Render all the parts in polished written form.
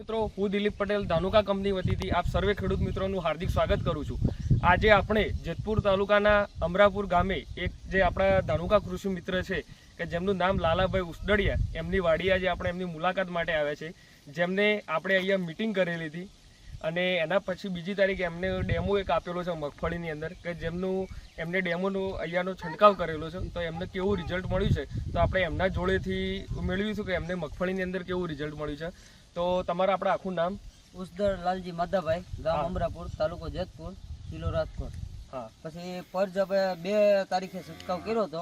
મિત્રો હું દિલીપ પટેલ ધાનુકા કંપની વતીથી આપ સર્વે ખેડૂત મિત્રોનું હાર્દિક સ્વાગત કરું છું। આજે આપણે જેતપુર તાલુકાના અમરાપુર ગામે એક જે આપણા ધાનુકા કૃષિ મિત્ર છે કે જેમનું નામ લાલાભાઈ ઉસદડિયા, એમની વાડી આજે આપણે એમની મુલાકાત માટે આવ્યા છે, જેમને આપણે અહીંયા મીટિંગ કરેલી હતી અને એના પછી બીજી તારીખે એમને ડેમો એક આપેલો છે મગફળીની અંદર કે જેમનું એમને ડેમોનો અહીંયાનો છંટકાવ કરેલો છે, તો એમને કેવું રિઝલ્ટ મળ્યું છે તો આપણે એમના જોડેથી મેળવીશું કે એમને મગફળીની અંદર કેવું રિઝલ્ટ મળ્યું છે। તો તમારું આપણે આખું નામ? ઉસદડ લાલજી માધાભાઈ, ગામ અમરાપુર, તાલુકો જેતપુર, જિલ્લો રાજકોટ। હા, પછી પરજ આપણે 2 તારીખે છંટકાવ કર્યો હતો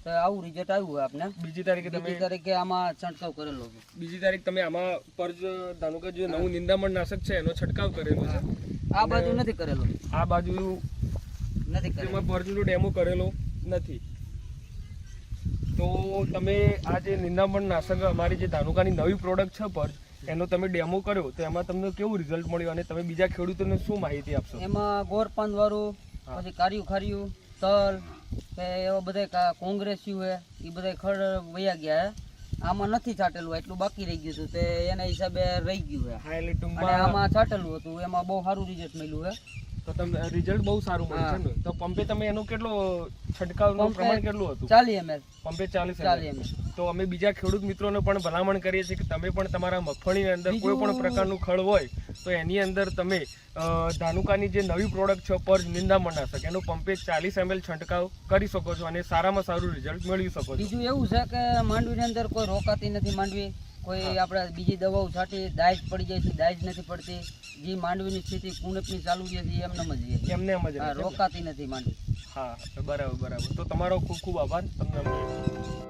તો આવું રિઝલ્ટ આવ્યું આપને। બીજી તારીખે આમાં છંટકાવ કરેલો છે। બીજી તારીખ તમે આમાં પરજ ધાનુકા જે નવું નિંદામણ નાશક છે એનો છંટકાવ કરેલો છે। આ બાજુ નથી કરેલો, આ બાજુ નથી કરેલો, એમાં પરજનો ડેમો કરેલો નથી। તો તમે આ જે નિંદામણ નાશક અમારી જે ધાનુકાની નવી પ્રોડક્ટ છે પરજ, એનો તમે ડેમો કર્યો તો એમાં તમને કેવું રિઝલ્ટ મળ્યું અને તમે બીજા ખેડૂતોને શું માહિતી આપશો? એમાં ગોરપાન વાળું, પછી કાર્યું ખાર્યું, તલ કે એવા બધા કોંગ્રેસ્યું હે એ બધા ખડ વયા ગયા હે। આમાં નથી છાંટેલું, એટલું બાકી રહી ગયું હતું તે એના હિસાબે રહી ગયું હે। હા, એટલે અને આમાં છાંટેલું હતું એમાં બહુ સારું રિઝલ્ટ મળ્યું હે। તો તમને રિઝલ્ટ બહુ સારું મળ્યું છે ને? તો પંપે તમે એનો કેટલો છંટકાવનું પ્રમાણ કેટલું હતું? 40 ml, પંપે 40 ml। તો અમે બીજા ખેડૂત મિત્રોને પણ ભલામણ કરીએ છીએ કે તમે પણ તમારા મગફળીની અંદર કોઈ પણ પ્રકારનું ખડ હોય તો એની અંદર તમે ધાનુકાની જે નવી પ્રોડક્ટ છે પરજ નિંદામણ નાશક એનો પંપે 40 ml છંટકાવ કરી શકો છો અને સારામાં સારું રિઝલ્ટ મેળવી શકો છો। બીજું એવું છે કે માંડવીની અંદર કોઈ રોકાતી નથી, માંડવી કોઈ આપણે બીજી દવાઓ છાંટી દાઈજ પડી જાય છે, દાઈજ નથી પડતી, જે માંડવીની સ્થિતિ કુણપની ચાલુ રહે છે એમને એમ જ રોકાતી નથી માંડવી। હા, બરાબર। તો તમારો ખૂબ ખૂબ આભાર। તમને